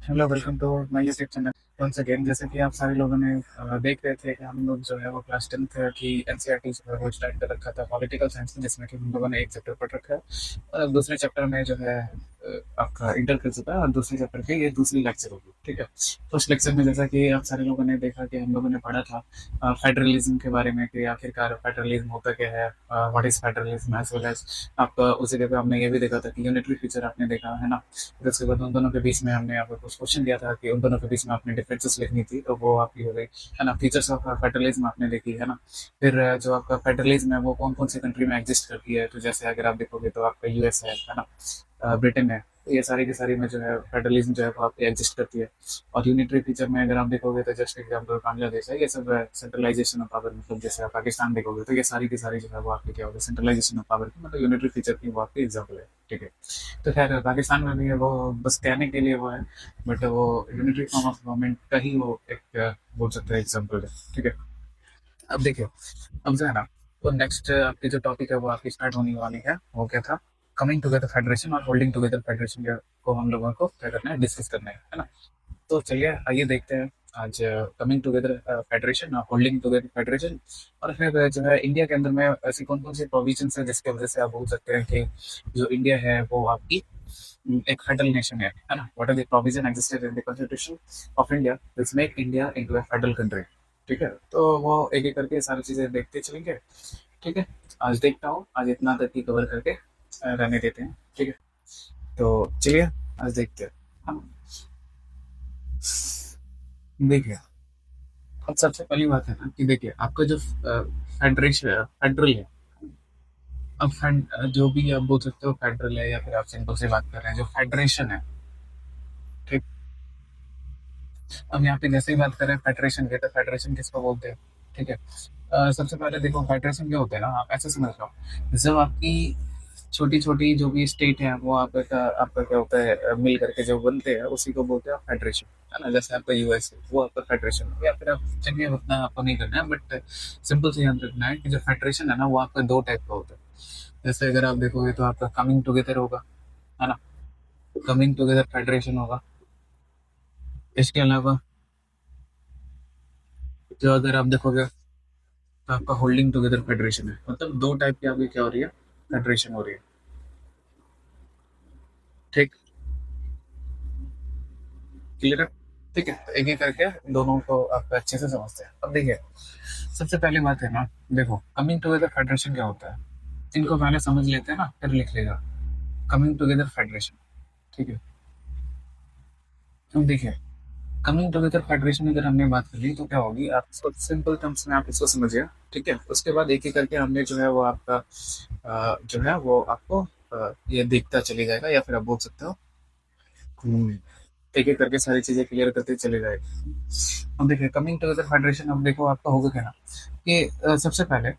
Hello, welcome to my YouTube channel once again. जैसे कि आप सारे लोगों ने देख रहे थे कि हम लोग जो है वो क्लास 10th की एनसीईआरटी जो है वो स्टार्ट कर रखा था पॉलिटिकल साइंस में, जिसमें कि हम लोगों ने एक चैप्टर पढ़ रखा है और अब दूसरे चैप्टर में जो है आपका इंटर कर चुका है और दूसरे चैप्टर की ये दूसरी लेक्चर होगी। ठीक है। फर्स्ट लेक्चर में जैसा कि आप सारे लोगों ने देखा कि हम लोगों ने पढ़ा था फेडरलिज्म के बारे में कि आखिरकार फेडरलिज्म होता क्या है, what is federalism, as well as आपका उसी जगह हमने ये भी देखा था कि यूनिटरी फीचर आपने देखा है ना। फिर उसके बाद उन दोनों के बीच में हमने आपको कुछ क्वेश्चन दिया था कि उन दोनों के बीच में आपने डिफरेंसेस लिखनी थी, तो वो आपकी हो गई है ना। फीचर्स ऑफ फेडरलिज्म आपने देखी है ना। फिर जो आपका फेडरलिज्म है वो कौन कौन सी कंट्री में एग्जिस्ट करती है, तो जैसे अगर आप देखोगे तो आपका यूएस है ना, ब्रिटेन है। तो ये सारी की सारी में जो है फेडरलिज्म जो है वो आपकी एग्जिस्ट करती है। और यूनिटरी फीचर में अगर आप देखोगे तो जस्ट एग्जाम्पल बांग्लादेश है, ये सब सेंट्रलाइजेशन ऑफ पावर, मतलब जैसे आप पाकिस्तान देखोगे तो ये सारी की सारी जो है वो आपकी क्या होगी, सेंट्रलाइजेशन ऑफ पावर की, मतलब यूनिटरी फीचर की वो आपकी एग्जाम्पल है। ठीक है। तो खैर पाकिस्तान में भी है वो, बस कहने के लिए वो है, बट वो यूनिटरी फॉर्म ऑफ गवर्नमेंट का ही वो एक बोल सकते हैं एग्जाम्पल है। ठीक है। अब देखिए, अब जो है ना, तो नेक्स्ट आपकी जो टॉपिक है वो आपकी स्टार्ट होने वाली है, वो क्या था, कमिंग टुगेदर फेडरेशन और होल्डिंग टुगेदर फेडरेशन को हम लोगों को क्या करना है, डिस्कस करना है ना। तो चलिए आइए देखते हैं आज कमिंग टुगेदर फेडरेशन और होल्डिंग टुगेदर फेडरेशन। और फिर जो है इंडिया के अंदर में ऐसी कौन कौन सी प्रोविजन है जिसकी वजह से आप बोल सकते हैं कि जो इंडिया है वो आपकी एक फेडरल नेशन है ना। What are the provision existed in the constitution of India which make India into a federal country. ठीक है। तो वो एक एक करके सारी चीजें देखते चलेंगे। ठीक है। आज देखता हूँ, आज इतना तक ही कवर करके रहने देते हैं। ठीक है। तो चलिए आज देखते हैं। हाँ, देखिए, अब सबसे पहली बात है ना कि देखिए आपका जो फेडरेशन फेडरल है। अब जो भी आप बोल सकते हो फेडरल है या फिर आप सिंपल से बात कर रहे हैं जो फेडरेशन है। ठीक। अब यहाँ पे जैसे ही बात करें फेडरेशन की, तो फेडरेशन किसको बोलते हैं। ठीक है। सबसे पहले देखो फेडरेशन क्या होता है ना, आप ऐसे समझ लो, जब आपकी छोटी छोटी जो भी स्टेट है वो आपका क्या होता है, मिल करके जो बनते हैं उसी को बोलते हैं फेडरेशन, है ना। जैसे आपका यूएस है वो आपका फेडरेशन, या फिर आप चलिए उतना आपको नहीं करना है, बट सिंपल से याद रखना है कि जो फेडरेशन है ना वो आपका दो टाइप का होता है। जैसे अगर आप देखोगे तो आपका कमिंग टुगेदर होगा, है ना, कमिंग टुगेदर फेडरेशन होगा। इसके अलावा जो अगर आप देखोगे तो आपका होल्डिंग टुगेदर फेडरेशन है, मतलब दो टाइप की आपकी क्या हो रही है, फेडरेशन हो रही है। ठीक। क्लियर है। ठीक है, तो एक एक करके दोनों को आप अच्छे से समझते हैं। अब देखिए, सबसे पहली बात है ना, देखो कमिंग टुगेदर फेडरेशन क्या होता है, इनको पहले समझ लेते हैं ना, फिर लिख लेगा कमिंग टुगेदर फेडरेशन। ठीक है। अब देखिए, कमिंग टुगेदर फेडरेशन अगर हमने बात कर ली तो क्या होगी, आप इसको सिंपल टर्म्स में आप इसको समझिए। ठीक है। उसके बाद एक एक करके हमने जो है वो आपका जो है वो आपको ये देखता चले जाएगा, या फिर आप बोल सकते हो एक एक करके सारी चीजें क्लियर करते चले जाएगा। अब देखिए कमिंग टुगेदर फेडरेशन, अब देखो आपका होगा क्या ना कि सबसे पहले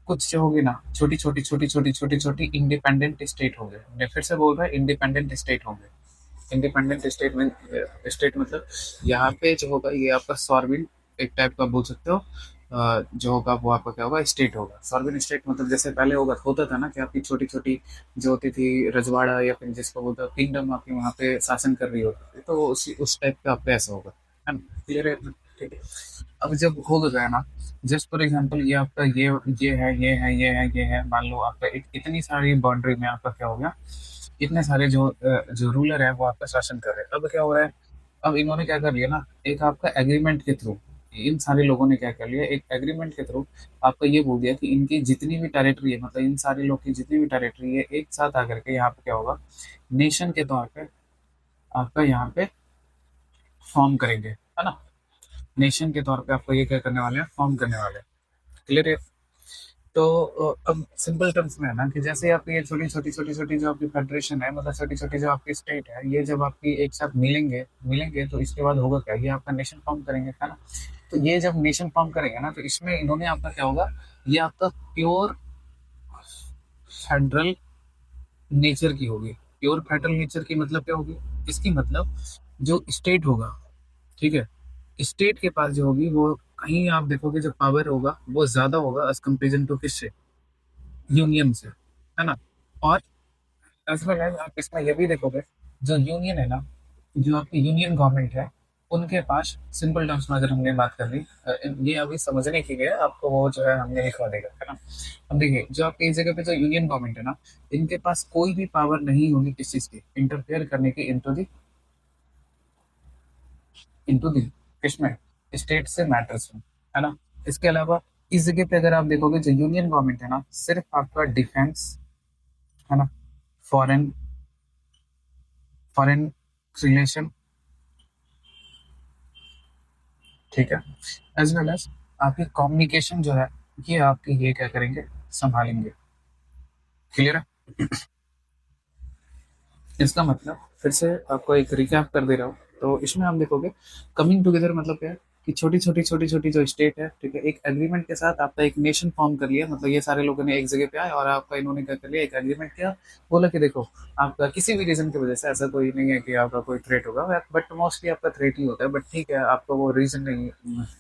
कुछ जो होगी ना, छोटी छोटी छोटी छोटी छोटी छोटी इंडिपेंडेंट स्टेट होंगे। मैं फिर से बोल रहा हूँ, इंडिपेंडेंट स्टेट होंगे। इंडिपेंडेंट स्टेट में, स्टेट मतलब यहाँ पे जो होगा ये आपका सॉर्बिन एक टाइप का बोल सकते हो। जो होगा वो आपका क्या होगा, स्टेट होगा। सॉर्बिन स्टेट मतलब जैसे पहले होगा होता था ना कि आपकी छोटी छोटी जो होती थी रजवाड़ा, या फिर जिसको बोलते हो किंगडम, आपकी वहाँ पे शासन कर रही होती थी, तो उस टाइप का आपका ऐसा होगा, है ना। क्लियर है। ठीक है। अब जब हो गया ना, जस्ट फॉर एग्जाम्पल ये आपका ये है ये है ये है ये है, मान लो आपका इतनी सारी बाउंड्री में आपका क्या हो गया, इतने सारे जो रूलर है वो आपका शासन कर रहे हैं। अब क्या हो रहा है, अब इन्होंने क्या कर लिया ना, एक आपका एग्रीमेंट के थ्रू, इन सारे लोगों ने क्या कर लिया, एक एग्रीमेंट के थ्रू आपको ये बोल दिया कि इनकी जितनी भी टेरिटरी है, मतलब इन सारे लोग की जितनी भी टेरिटरी है, एक साथ आकर के यहाँ पे क्या होगा, नेशन के तौर पे आपका यहाँ पे फॉर्म करेंगे, है ना। नेशन के तौर पे आपको ये क्या करने वाले हैं, फॉर्म करने वाले हैं। क्लियर है। तो अब सिंपल टर्म्स में है ना कि जैसे आपकी ये छोटी छोटी छोटी छोटी जो आपकी फेडरेशन है, मतलब छोटी छोटी जो आपकी स्टेट है, ये जब आपकी एक साथ मिलेंगे मिलेंगे तो इसके बाद होगा क्या, ये आपका नेशन फॉर्म करेंगे, है ना। तो ये जब नेशन फॉर्म करेंगे ना, तो इसमें इन्होंने आपका क्या होगा, ये आपका प्योर फेडरल नेचर की होगी। प्योर फेडरल नेचर की मतलब क्या होगी, इसकी मतलब जो स्टेट होगा, ठीक है, स्टेट के पास जो होगी वो, कहीं आप देखोगे जो पावर होगा वो ज्यादा होगा एज कंपेरिजन टू किससे, यूनियन से, है ना। और एज वेल एज आप इसमें ये भी देखोगे, जो यूनियन है ना, जो आपकी यूनियन गवर्नमेंट है उनके पास, सिंपल टर्म्स में अगर हमने बात कर ली, ये अभी समझने के लिए आपको वो जो है हमने लिखवा देगा, है ना। अब देखिए, जो आपकी इस जगह पे जो यूनियन गवर्नमेंट है ना, इनके पास कोई भी पावर नहीं होगी किस चीज की इंटरफेयर करने की इंटू दी किसमें, स्टेट से मैटर्स में, है ना। इसके अलावा इस जगह पे अगर आप देखोगे, जो यूनियन गवर्नमेंट है ना, सिर्फ आपका डिफेंस, है ना, फॉरेन फॉरेन रिलेशन, ठीक है, एज वेल एज आपकी कम्युनिकेशन जो है, ये आपकी ये क्या करेंगे, संभालेंगे। क्लियर है। इसका मतलब फिर से आपको एक रिकैप कर दे रहा हूँ। तो इसमें हम देखोगे, कमिंग टुगेदर मतलब क्या है, कि छोटी छोटी जो स्टेट है, ठीक है, एक एग्रीमेंट के साथ आपका एक नेशन फॉर्म कर लिया, मतलब ये सारे लोगों ने एक जगह पे आए और आपका इन्होंने क्या कर लिया, एक एग्रीमेंट किया। बोला कि देखो, आपका किसी भी रीजन की वजह से, ऐसा कोई नहीं है कि आपका कोई थ्रेट होगा, बट मोस्टली आपका थ्रेट ही होता है, बट ठीक है, आपको वो रीजन नहीं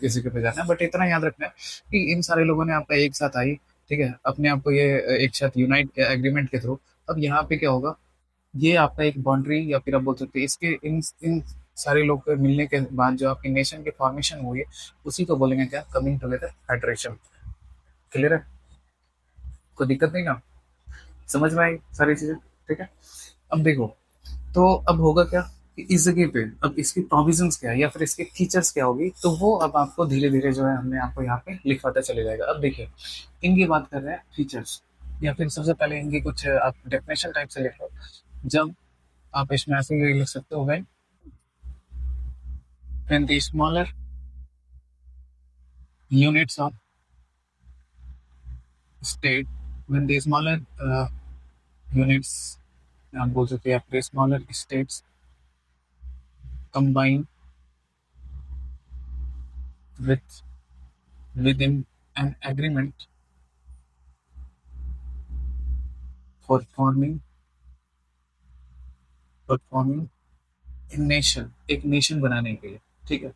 किसी के पे जाना है, बट इतना याद रखना है कि इन सारे लोगों ने आपका एक साथ आई, ठीक है, अपने आप को ये एक साथ यूनाइट एग्रीमेंट के थ्रू। अब यहाँ पे क्या होगा, ये आपका एक बाउंड्री, या फिर आप बोल सकते हैं इसके इन इन सारे लोग के मिलने के बाद जो आपकी नेशन की फॉर्मेशन हुई है, उसी को बोलेंगे क्या, कमिंग टुगेदर फेडरेशन। क्लियर है, कोई दिक्कत नहीं ना, समझ में आई सारी चीजें, ठीक है। अब देखो, तो अब होगा क्या, कि इस जगह पे अब इसकी प्रोविजंस क्या है या फिर इसके फीचर्स क्या होगी, तो वो अब आपको धीरे धीरे जो है हमने आपको यहाँ पे लिखवाता चले जाएगा। अब देखिए, इनकी बात कर रहे हैं फीचर्स, या फिर सबसे पहले इनकी कुछ आप डेफिनेशन टाइप से लिख लो। जब आप इसमें ऐसे ही लिख सकते हो, when the smaller units of state, when the smaller units, आप बोल सकते हैं आपके smaller states combine with within an agreement for forming a nation, एक नेशन बनाने के लिए, ठीक है।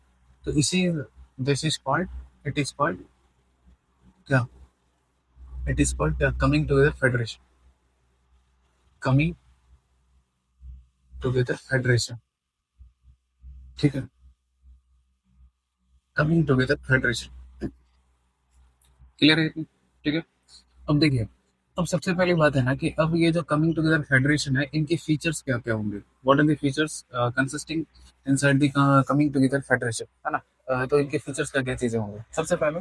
तो इसी, this is called, it is called क्या, इट इज कॉल्ड क्या, coming together federation, coming together federation, ठीक है, कमिंग टुगेदर फेडरेशन। क्लियर है, ठीक है। अब देखिए, अब सबसे पहली बात है ना, कि अब ये जो कमिंग टुगेदर फेडरेशन है, इनके फीचर्स क्या क्या होंगे, what are the features consisting inside the coming together federation, है ना। तो इनके फीचर्स क्या क्या चीजें होंगे, सबसे पहले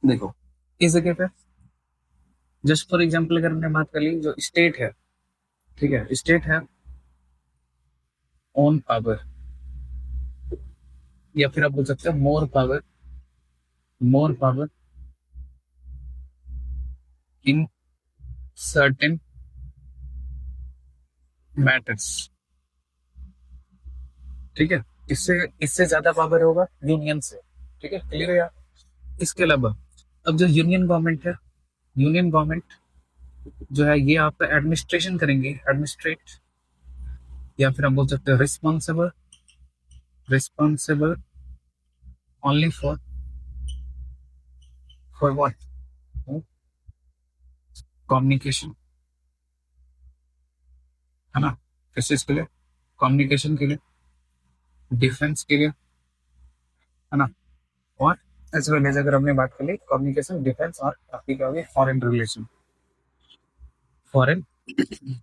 देखो, इस जगह पे जस्ट फॉर एग्जांपल अगर हमने बात कर ली, जो स्टेट है, ठीक है, स्टेट है ओन पावर, या फिर आप बोल सकते हो more power in certain matters, ठीक है। इससे इससे ज्यादा पावर होगा यूनियन से, ठीक है, क्लियर है यार। इसके अलावा अब जो यूनियन गवर्नमेंट है, यूनियन गवर्नमेंट जो है, ये आपका एडमिनिस्ट्रेशन करेंगे, एडमिनिस्ट्रेट, या फिर हम बोल सकते हैं responsible, responsible only for what, communication, है ना, किस चीज के लिए, कम्युनिकेशन के लिए, डिफेंस के लिए, है ना, और एज वेल एज अगर हमने बात कर ली कम्युनिकेशन, डिफेंस और आपकी क्या होगी, फॉरेन रिलेशन, फॉरेन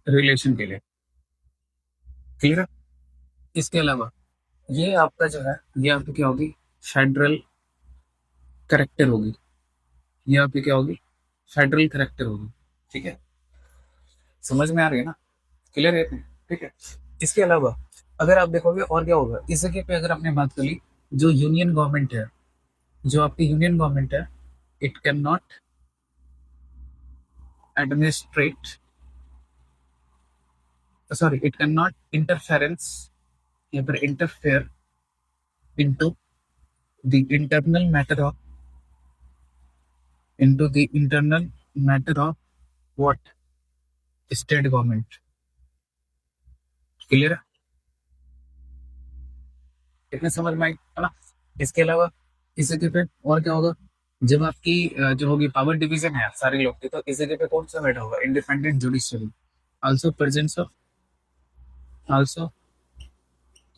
रिलेशन के लिए। क्लियर है। इसके अलावा ये आपका जो है, ये आपकी क्या होगी, फेडरल करेक्टर होगी, ये आपकी क्या होगी, फेडरल करेक्टर होगी, ठीक है, समझ में आ रही है ना, क्लियर है, ठीक है। इसके अलावा अगर आप देखोगे और क्या होगा, इस जगह पे अगर आपने बात कर ली, जो यूनियन गवर्नमेंट है, जो आपकी यूनियन गवर्नमेंट है, it can not administrate, sorry, it can not interference या फिर interfere into the internal matter of, into the internal matter of what, state government. Clear है, कितने समझ में आई, है ना। इसके अलावा इस जगह पे और क्या होगा, जब आपकी जो होगी पावर डिवीजन है सारे लोग की, तो इस जगह पे कौन सा बैठा होगा, independent judiciary, also presence of, also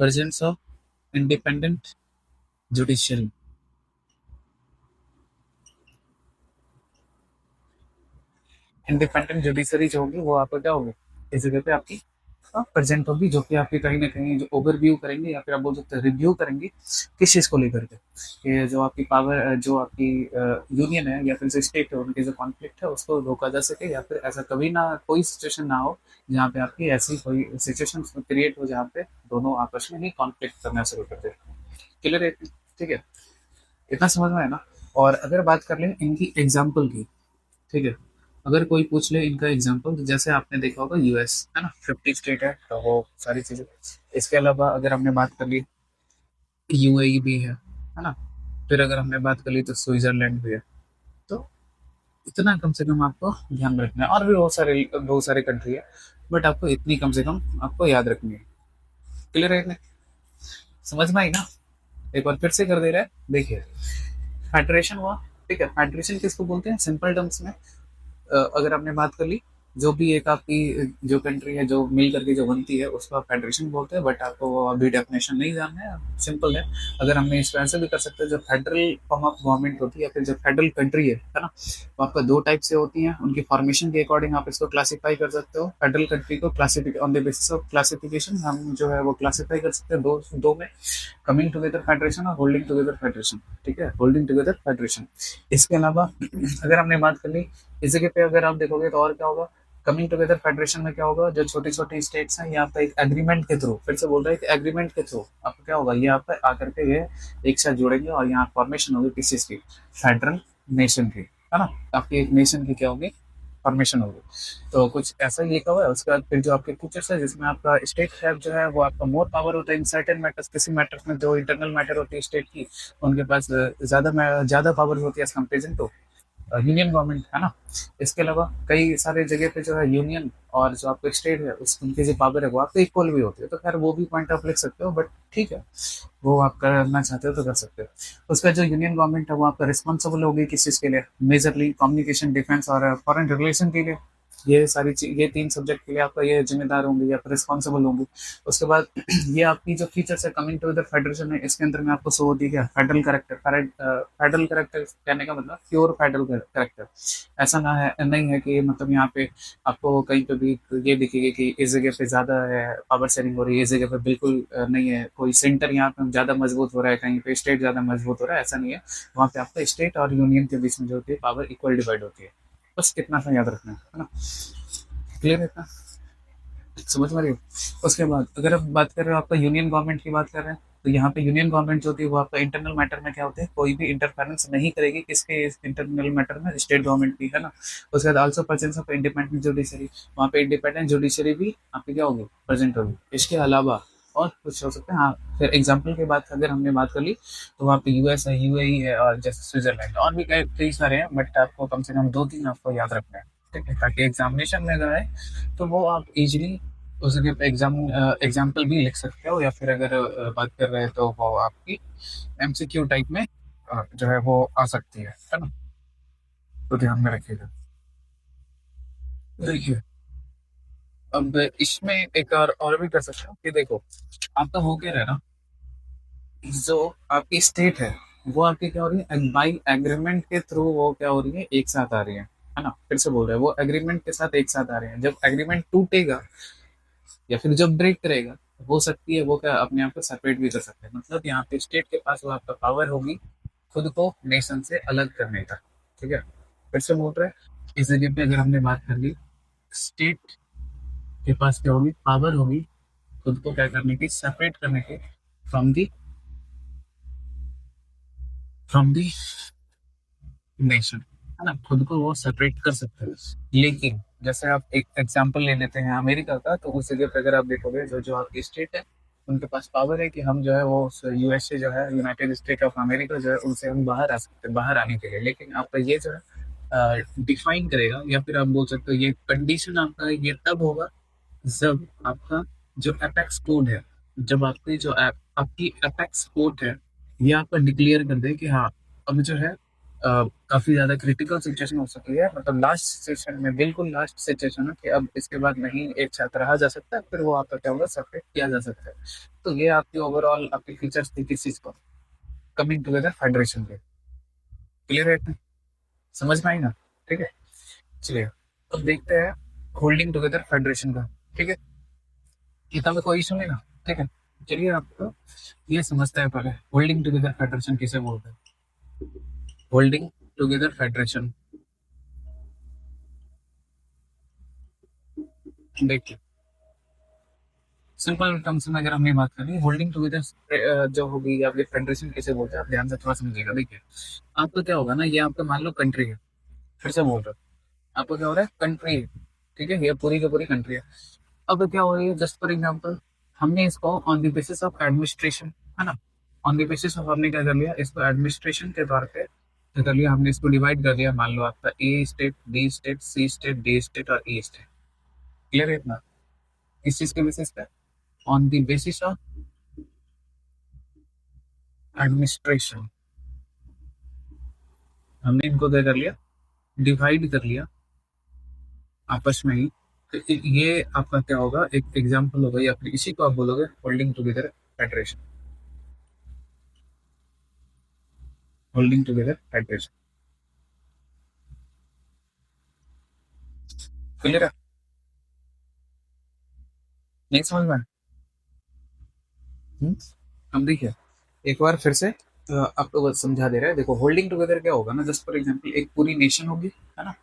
presence of independent judiciary. Independent judiciary जो होगी वो आपको क्या होगी, इस जगह पे आपकी प्रेजेंट होगी, जो कि आपकी कहीं ना कहीं जो ओवरव्यू करेंगे या फिर आप बोल सकते हैं रिव्यू करेंगे किस चीज़ को लेकर के, कि जो आपकी पावर, जो आपकी यूनियन है या फिर जो स्टेट है उनके जो कॉन्फ्लिक्ट है उसको रोका जा सके, या फिर ऐसा कभी ना कोई सिचुएशन ना हो जहाँ पे आपकी ऐसी कोई सिचुएशन क्रिएट हो जहाँ पे दोनों आपस में ही कॉन्फ्लिक्ट करना शुरू कर दे। क्लियर है? ठीक है, इतना समझ में है ना। और अगर बात कर लें इनकी एग्जाम्पल की, ठीक है, अगर कोई पूछ ले इनका एग्जांपल, तो जैसे आपने देखा होगा यूएस है ना, 50 स्टेट है तो वो सारी चीजें। इसके अलावा अगर हमने बात कर ली यूएई भी है ना, फिर अगर हमने बात कर ली तो स्विट्जरलैंड भी है। तो इतना कम से कम आपको ध्यान में रखना है, और भी बहुत सारे कंट्री है, बट आपको इतनी कम से कम आपको याद रखनी है। क्लियर है? समझ में आई ना? एक बार फिर से कर दे रहा है, देखिए। फेडरेशन हुआ, ठीक है, फेडरेशन किसको बोलते हैं सिंपल टर्म्स में? अगर आपने बात कर ली, जो भी एक आपकी जो कंट्री है जो मिल करके जो बनती है उसको आप फेडरेशन बोलते हैं, बट आपको वो अभी डेफिनेशन नहीं जानना है, सिंपल है। अगर हमने इसको ऐसे भी कर सकते हैं, जो फेडरल फॉर्म ऑफ गवर्नमेंट होती है या फिर जो फेडरल कंट्री है ना, वो आपका दो टाइप से होती है, उनकी फॉर्मेशन के अकॉर्डिंग आप इसको क्लासीफाई कर सकते हो। फेडरल कंट्री को क्लासिफिक on the basis of classification हम जो है वो क्लासीफाई कर सकते हैं दो में, कमिंग टुगेदर फेडरेशन और होल्डिंग टुगेदर फेडरेशन। ठीक है, होल्डिंग टुगेदर फेडरेशन। इसके अलावा अगर हमने बात कर ली इस जगह पे, अगर आप देखोगे तो और क्या होगा, कमिंग टुगेदर फेडरेशन में क्या होगा, जो छोटी छोटी स्टेट्स हैं ये आपका एक एग्रीमेंट के थ्रू, फिर से बोल रहे हैं कि एग्रीमेंट के थ्रू आपका क्या होगा, ये आपका आकर के ये एक साथ जुड़ेंगे और यहाँ फॉर्मेशन होगी किस चीज की, फेडरल नेशन की, है ना। आपकी एक नेशन की क्या होगी, फॉर्मेशन होगी। तो कुछ ऐसा ही लिखा हुआ है। उसके बाद फिर जो आपके फीचर्स है, जिसमें आपका स्टेट है जो है वो आपका मोर पावर होता है इन सर्टेन मैटर्स, किसी मैटर्स में जो इंटरनल मैटर होती है स्टेट की, उनके पास ज्यादा पावर होती है as comparison to union government, है ना। इसके अलावा कई सारे जगह पे जो है यूनियन और जो आपको स्टेट है उस उनकी जो पावर है वो आपको इक्वल भी होती है, तो खैर वो भी पॉइंट ऑफ लिख सकते हो, बट ठीक है, वो आप करना चाहते हो तो कर सकते हो। उसका जो यूनियन गवर्नमेंट है वो आपका रिस्पॉन्सिबल होगी किस चीज़ के लिए, मेजरली कम्युनिकेशन, डिफेंस और फॉरेन रिलेशन के लिए। ये सारी चीज, ये तीन सब्जेक्ट के लिए आपका ये जिम्मेदार होंगे या फिर रिस्पॉन्सिबल होंगे। उसके बाद ये आपकी जो फीचर्स है कमिंग टू द फेडरेशन है, इसके अंदर में आपको शो होती है क्या, फेडरल करेक्टर। फेडरल करेक्टर कहने का मतलब प्योर फेडरल करेक्टर। ऐसा ना है, नहीं है कि मतलब यहाँ पे आपको कहीं पे भी ये दिखेगी कि इस जगह पे ज्यादा है पावर शेयरिंग हो रही है, इस जगह पे बिल्कुल नहीं है, कोई सेंटर यहाँ पे ज्यादा मजबूत हो रहा है, कहीं पे स्टेट ज्यादा मजबूत हो रहा है, ऐसा नहीं है। वहाँ पे आपका स्टेट और यूनियन के बीच में जो होती है पावर इक्वल डिवाइड होती है। बस कितना सा याद रखना है ना। क्लियर है इतना? समझ में रही हो? उसके बाद अगर आप बात कर रहे हो, आपका यूनियन गवर्नमेंट की बात कर रहे हैं, तो यहाँ पे यूनियन गवर्नमेंट जो होती है वो आपका इंटरनल मैटर में क्या होते हैं, कोई भी इंटरफेरेंस नहीं करेगी किसके इंटरनल मैटर में, स्टेट गवर्नमेंट की, है ना। उसके बाद also presence of independent judiciary, वहाँ पे इंडिपेंडेंट जुडिशरी भी आपकी क्या होगी, प्रेजेंट होगी। इसके अलावा और कुछ हो सकता है, हाँ, फिर एग्जाम्पल की बात अगर हमने बात कर ली तो वहाँ पे यूएस है, यूएई है, और जैसे स्विट्जरलैंड, और भी कई सारे हैं, बट आपको कम से कम दो तीन आपको याद रखना है, ठीक है, ताकि एग्जामिनेशन में अगर आए तो वो आप इजीली उस जगह पे एग्जाम्पल भी लिख सकते हो, या फिर अगर बात कर रहे हैं तो वो आपकी एमसीक्यू टाइप में जो है वो आ सकती है ना। तो ध्यान में रखिएगा। देखिए, अब इसमें एक और भी कर सकते हो कि देखो, आपका हो क्या रहा है ना, जो आपकी स्टेट है वो आपकी क्या हो रही है, बाई एग्रीमेंट के थ्रू वो क्या हो रही है, एक साथ आ रही है ना। फिर से बोल रहे हैं, वो एग्रीमेंट के साथ एक साथ आ रहे हैं। जब एग्रीमेंट टूटेगा या फिर जब ब्रेक करेगा, हो सकती है वो क्या अपने आप को सेपरेट भी कर सकते हैं, मतलब यहाँ पे स्टेट के पास वो आपका पावर होगी खुद को नेशन से अलग करने का। ठीक है, फिर से बोल रहे हैं, इस जगह पे अगर हमने बात कर ली, स्टेट के पास क्या होगी, पावर होगी खुद को क्या करने की, सेपरेट करने की from the from the nation, है ना, खुद को वो सेपरेट कर सकते हैं। लेकिन जैसे आप एक एग्जांपल ले लेते हैं अमेरिका का, तो उस जगह पे अगर आप देखोगे, जो जो आपकी स्टेट है उनके पास पावर है कि हम जो है वो यूएसए जो है, यूनाइटेड स्टेट ऑफ अमेरिका जो है, उनसे हम बाहर आ सकते हैं, बाहर आने के लिए। लेकिन आपका ये जो है डिफाइन करेगा, या फिर आप बोल सकते हो ये कंडीशन आपका ये तब होगा जब आपका जो अपेक्स कोड है, जब आपकी जो आपकी अपेक्स कोड है, ये आपका डिक्लेयर कर दे कि हाँ अब जो है काफी ज्यादा क्रिटिकल सिचुएशन हो सकती है, मतलब लास्ट सिचुएशन में, बिल्कुल लास्ट सिचुएशन है कि अब इसके बाद नहीं एक साथ रहा जा सकता, फिर वो आपका क्या होगा, सेपरेट किया जा सकता है। तो ये आपकी ओवरऑल आपकी फीचर्स थी किस चीज को, कमिंग टुगेदर फेडरेशन के। क्लियर है इतना? समझ में आई ना? ठीक है, चलिए अब देखते हैं होल्डिंग टुगेदर फेडरेशन का। ठीक है, इतना में कोई इशू नहीं ना? ठीक है, चलिए आपको ये समझते हैं पहले होल्डिंग टुगेदर फेडरेशन किसे बोलते हैं। होल्डिंग टुगेदर फेडरेशन, देखिए सिंपल टर्म्स में अगर हमने बात करें, होल्डिंग टुगेदर जो होगी आपकी फेडरेशन किसे बोलते हैं, आप ध्यान से थोड़ा समझिएगा। देखिए आपका क्या होगा ना, ये आपका मान लो कंट्री है, फिर से बोल रहा हूँ, आपको क्या हो रहा है, कंट्री है। ठीक है, ये पूरी की पूरी कंट्री है। अब क्या हो रही है, जस्ट फॉर एग्जाम्पल हमने इसको on the basis of administration, है ना, ऑन द बेसिस ऑफ हमने क्या कर लिया, इसको एडमिनिस्ट्रेशन के तौर पे क्या कर लिया, हमने इसको डिवाइड कर दिया। मान लो आपका ए स्टेट, बी स्टेट, सी स्टेट, डी स्टेट और ई स्टेट। क्लियर है इतना? इस चीज के बेसिस पे, on the basis of administration, हमने इनको क्या कर लिया, डिवाइड कर लिया आपस में ही। तो ये आपका क्या होगा, एक एग्जाम्पल होगा, या फिर इसी को आप बोलोगे holding together federation. Holding together federation, clear है? नहीं समझ में? हम्म? अब देखिए एक बार फिर से आपको बस समझा दे रहा है। देखो होल्डिंग टुगेदर क्या होगा ना, जस्ट फॉर एग्जांपल एक पूरी नेशन होगी, है ना।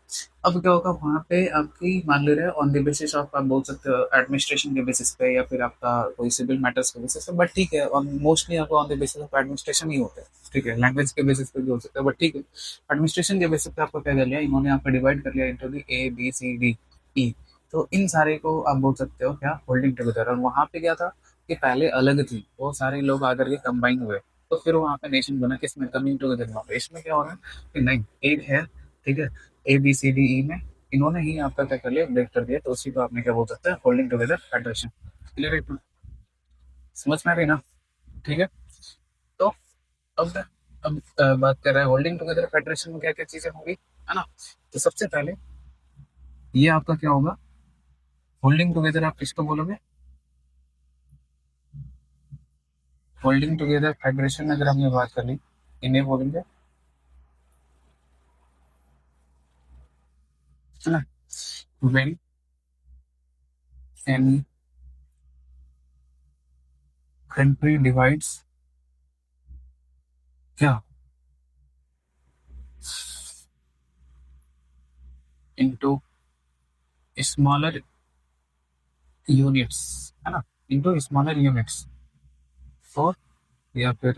अब क्या होगा वहां पे आपकी, मान ले रहे हैं ऑन द बेसिस ऑफ, आप बोल सकते हो एडमिनिस्ट्रेशन के बेसिस पे, या फिर आपका कोई सिविल मैटर्स के बेसिस पे, बट ठीक है मोस्टली आपको on the basis of administration ही होता है। ठीक है, लैंग्वेज के बेसिस पे भी हो सकता है, बट ठीक है, एडमिनिस्ट्रेशन के बेसिस पे आपको क्या कर लिया इन्होंने, आपका डिवाइड कर लिया into the A B C D E. तो इन सारे को आप बोल सकते हो क्या, होल्डिंग टुगेदर। और वहां पे क्या था कि पहले अलग थी, वो सारे लोग आकर के कंबाइन हुए, तो फिर वहां पे नेशन बना, किसमें, कमिंग टुगेदर में। इसमें क्या हो रहा है कि नहीं, एक है, ठीक है, ए बी सी डी ई में इन्होंने ही आपका क्या कर लिया, ब्रेक कर दिया, तो उसी को आपने क्या बोल सकते हैं, होल्डिंग टुगेदर फेडरेशन। क्लियर है इतना? समझ में आ रही ना? ठीक है, तो अब बात कर रहे हैं होल्डिंग टुगेदर फेडरेशन में क्या क्या चीजें होंगी, है ना। तो सबसे पहले ये आपका क्या होगा, होल्डिंग टुगेदर आप किसको बोलोगे, होल्डिंग टुगेदर फेडरेशन में अगर हमने बात कर ली, इन्हें बोलेंगे, है ना। वेन एनी कंट्री डिवाइड्स क्या, इनटू स्मॉलर यूनिट्स, है ना, इनटू स्मॉलर यूनिट्स फॉर, या फिर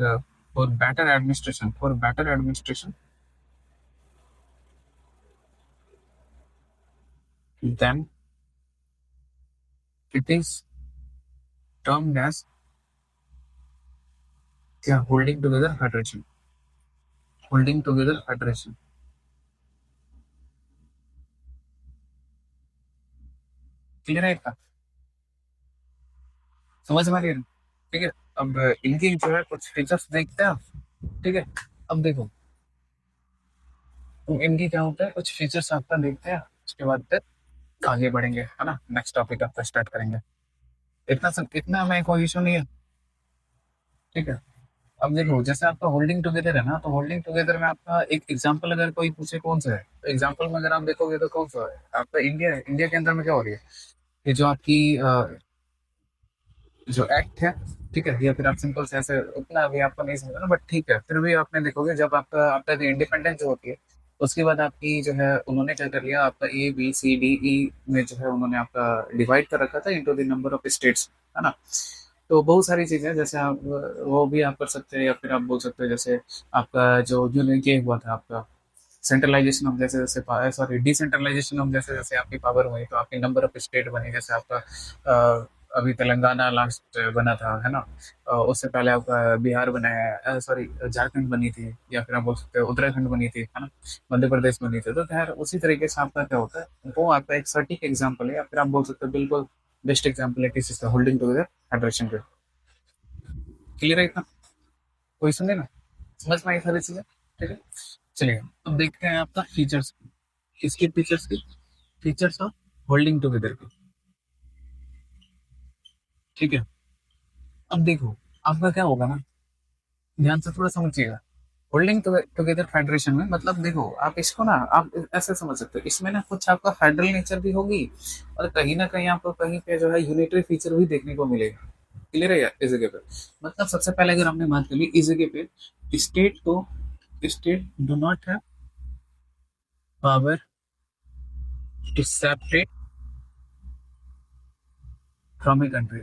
for better administration, for better administration, then it is termed as क्या, holding together federation. Holding together federation, clear है इसका? समझ में आ रही है? ठीक है, अब इनकी जो है कुछ फीचर्स देखते हैं आप। ठीक है, अब देखो इनकी क्या होता है, कुछ फीचर्स आपका देखते हैं, उसके बाद फिर आगे बढ़ेंगे, है ना, नेक्स्ट टॉपिक आपका स्टार्ट करेंगे। इतना में कोई इशू नहीं है। ठीक है, अब देखो जैसे आपका होल्डिंग टुगेदर है ना, तो होल्डिंग टुगेदर में आपका एक एग्जांपल अगर कोई पूछे कौन सा है, तो एग्जांपल में अगर आप देखोगे तो कौन सा है आपका, इंडिया है। इंडिया के अंदर में क्या हो रही है, ये जो आपकी जो एक्ट है, ठीक है, या फिर आप सिंपल से ऐसे, उतना अभी आपको नहीं समझना, बट ठीक है, फिर भी आपने देखोगे जब आपका आपका जो इंडिपेंडेंस जो होती है, उसके बाद आपकी जो है उन्होंने क्या कर लिया, आपका ए बी सी डी ई में जो है उन्होंने आपका डिवाइड कर रखा था into the number of states, है ना। तो बहुत सारी चीजें जैसे आप वो भी आप कर सकते हैं, या फिर आप बोल सकते हैं जैसे आपका जो यूनियन के हुआ था आपका सेंट्रलाइजेशन ऑफ, जैसे जैसे सॉरी डिसेंट्रलाइजेशन ऑफ, जैसे जैसे आपकी पावर हुई, तो आपके नंबर ऑफ स्टेट बने, जैसे आपका अभी तेलंगाना लास्ट बना था, है ना। उससे पहले आपका बिहार बना है, सॉरी झारखंड बनी थी, या फिर आप बोल सकते हो उत्तराखंड बनी थी, है ना, मध्य प्रदेश बनी थी। तो खैर उसी तरीके से आपका क्या होता है, वो आपका एक सटीक एग्जाम्पल है, या फिर आप बोल सकते हो बिल्कुल बेस्ट एग्जाम्पल है किसी से, होल्डिंग टुगेदर फेडरेशन पे। क्लियर है इतना? कोई सुने ना? समझ में आई सारी चीजें? ठीक है, चलिए अब देखते हैं आपका फीचर्स। किसके फीचर्स की? फीचर्स ऑफ होल्डिंग टुगेदर की। ठीक है, अब देखो आपका क्या होगा ना, ध्यान से थोड़ा समझिएगा। होल्डिंग टुगेदर फेडरेशन में मतलब देखो आप इसको ना आप ऐसे समझ सकते हो, इसमें ना कुछ आपका फेडरल नेचर भी होगी और कहीं ना कहीं आपको कहीं पे जो है यूनिटरी फीचर भी देखने को मिलेगा। क्लियर है यार इस जगह पे? मतलब सबसे पहले अगर हमने बात कर ली इस जगह पे, state do not have power to separate from a country.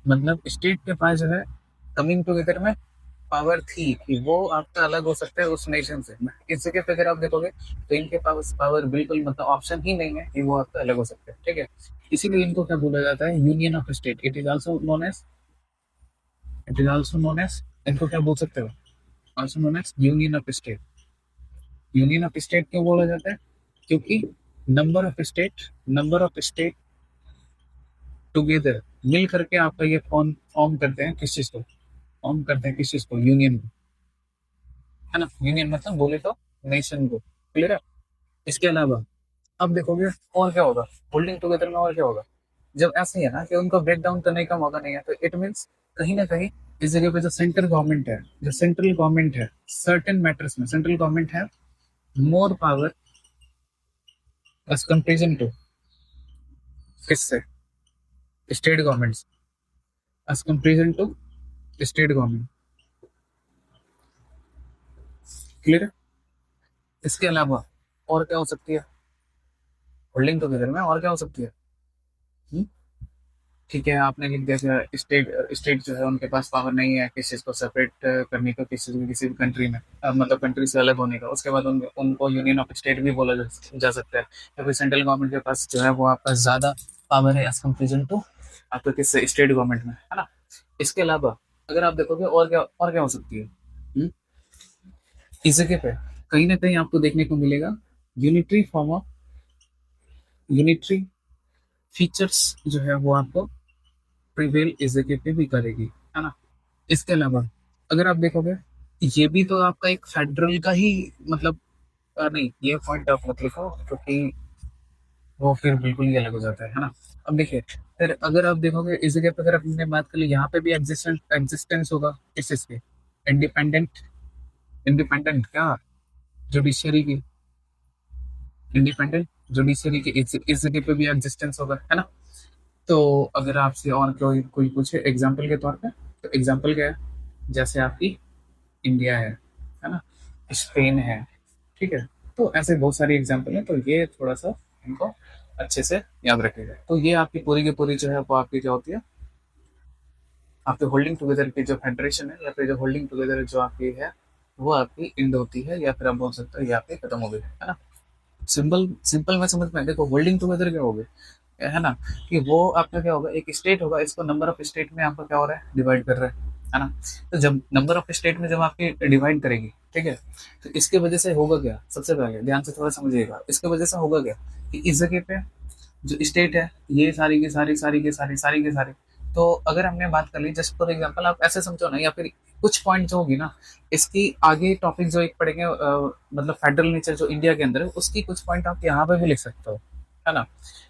मतलब स्टेट के पास जो है कमिंग टुगेदर में पावर थी कि वो आपका अलग हो सकता है उस नेशन से। इस जगह पे अगर आप देखोगे तो इनके पास पावर बिल्कुल मतलब ऑप्शन ही नहीं है कि वो आपका अलग हो सकता है। ठीक है, इसीलिए इनको क्या बोला जाता है, union of state. It is also known as इनको क्या बोल सकते हो, also known as union of state. Union of state क्यों बोला जाता है? क्योंकि नंबर ऑफ स्टेट टुगेदर मिल करके आपका ये फॉर्म फॉर्म करते हैं किस चीज को, फॉर्म करते हैं किस चीज को, यूनियन को। है ना, यूनियन मतलब बोले तो नेशन को। क्लियर है? इसके अलावा अब देखोगे और क्या होगा, होल्डिंग टुगेदर में और क्या होगा, जब ऐसे ही है ना कि उनको ब्रेक डाउन करने का मौका नहीं है तो इट मीन्स कहीं ना कहीं इस जगह पे जो सेंट्रल गवर्नमेंट है, जो सेंट्रल गवर्नमेंट है सर्टेन मैटर्स में सेंट्रल गवर्नमेंट है more power as comparison to किससे, state government, as comparison to state government. Clear है? इसके अलावा और क्या हो सकती है होल्डिंग टुगेदर में, और क्या हो सकती है? हम्म? ठीक है, आपने लिख दिया कि स्टेट स्टेट जो है उनके पास पावर नहीं है किसी चीज को सेपरेट करने का किसी भी कंट्री में, मतलब कंट्री से अलग होने का। उसके बाद उनको यूनियन ऑफ स्टेट भी बोला जा सकता है। या फिर सेंट्रल गवर्नमेंट के पास जो है वो आपका ज्यादा पावर है एज कम्पेरिजन टू आपका किस स्टेट गवर्नमेंट में, है ना। इसके अलावा अगर आप देखोगे और क्या हो सकती है, इस जगह पे कहीं ना कहीं आपको देखने को मिलेगा unitary form of unitary features जो है वो आपको प्रिवेल इस जगह पे भी करेगी, है ना। इसके अलावा अगर आप देखोगे ये भी तो आपका एक फेडरल का ही मतलब नहीं, ये पॉइंट आप मत लिखो क्योंकि वो फिर बिल्कुल ही अलग हो जाता है ना। अब देखिए फिर अगर आप देखोगे इस जगह पे अगर अपने बात कर ली यहाँ पे भी एग्जिस्टेंस होगा किस चीज के, इंडिपेंडेंट इंडिपेंडेंट क्या, जुडिशियरी की, इंडिपेंडेंट जुडिशियरी की इस जगह पे भी एग्जिस्टेंस होगा, है ना। तो अगर आपसे और कोई कोई पूछे एग्जाम्पल के तौर पे, तो एग्जाम्पल क्या है, जैसे आपकी इंडिया है ना, स्पेन है। ठीक है, तो ऐसे बहुत सारी एग्जाम्पल है, तो ये थोड़ा सा इनको अच्छे से याद रखिएगा। तो ये आपकी पूरी की पूरी जो है वो आपकी क्या होती है, आपके होल्डिंग टुगेदर की जो फेडरेशन है या फिर जो होल्डिंग टुगेदर जो आपकी है वो आपकी इंड होती है, या फिर आप बोल सकते हो ये आपकी खत्म हो गई, है ना। सिंपल सिंपल में समझ में देखो होल्डिंग टुगेदर क्या होगी, है ना, कि वो आपका क्या होगा, एक स्टेट होगा, इसको नंबर ऑफ स्टेट में आपका क्या हो रहा है, डिवाइड कर रहा है ना। तो जब नंबर ऑफ स्टेट में जब आपकी डिवाइड करेगी, ठीक है, तो इसके वजह से होगा क्या, सबसे पहले ध्यान से थोड़ा समझिएगा, इसके वजह से होगा क्या कि इस जगह पे जो स्टेट है ये सारी की सारी तो अगर हमने बात कर ली जस्ट फॉर एग्जांपल, आप ऐसे समझो ना, या फिर कुछ पॉइंट जो होगी ना इसकी आगे टॉपिक जो एक पढ़ेंगे मतलब फेडरल नेचर जो इंडिया के अंदर है उसकी कुछ पॉइंट आप यहाँ पे भी लिख सकते हो, है ना।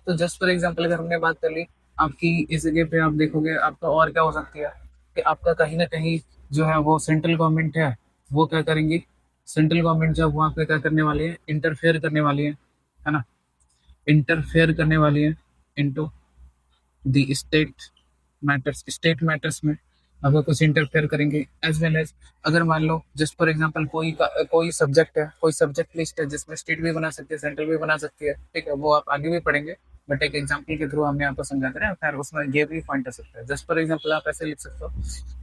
तो जस्ट फॉर एग्जांपल अगर हमने बात कर ली आपकी इस जगह पे, आप देखोगे आपका और क्या हो सकती है कि आपका कहीं ना कहीं जो है वो सेंट्रल गवर्नमेंट है वो क्या करेंगी, सेंट्रल गवर्नमेंट जब वो आपका क्या करने वाली है, इंटरफेयर करने वाली है ना, इंटरफेयर करने वाली है इनटू द स्टेट मैटर्स में अगर कुछ इंटरफेयर करेंगे, एज वेल एज अगर मान लो जस्ट फॉर एग्जांपल कोई सब्जेक्ट है, कोई सब्जेक्ट लिस्ट है जिसमें स्टेट भी बना सकती है सेंट्रल भी बना सकती है, ठीक है, वो आप आगे भी पढ़ेंगे, बट एक एग्जांपल के थ्रू हमने आपको समझा रहे हैं, फिर उसमें ये भी पॉइंट आ सकता है। जस्ट फॉर एग्जांपल आप ऐसे लिख सकते हो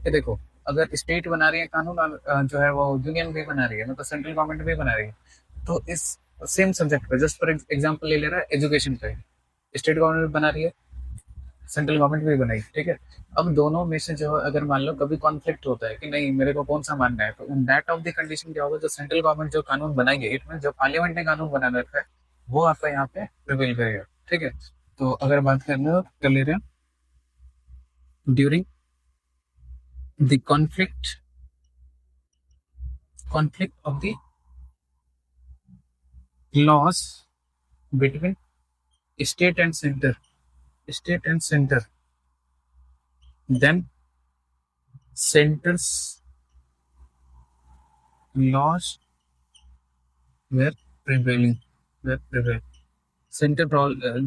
कि देखो अगर स्टेट बना रही है कानून जो है वो यूनियन भी बना रही है, मतलब सेंट्रल गवर्नमेंट भी बना रही है, तो इस सेम सब्जेक्ट पे जस्ट फॉर एग्जांपल ले ले रहा है एजुकेशन पे, स्टेट गवर्नमेंट बना रही है, सेंट्रल गवर्नमेंट भी बनाई, ठीक है। अब दोनों में से जो अगर मान लो कभी कॉन्फ्लिक्ट होता है कि नहीं मेरे को कौन सा मानना है, तो in that of the condition क्या होगा, जो सेंट्रल गवर्नमेंट जो कानून बनाएंगे, इट मीन जो पार्लियामेंट ने कानून बना रखा है वो आपका यहाँ पे प्रिवेल करेगा, ठीक है। तो अगर बात कर ले रहे हैं during the conflict conflict of the laws between state and center, state and center, then center's laws were prevailing, were prevail, centre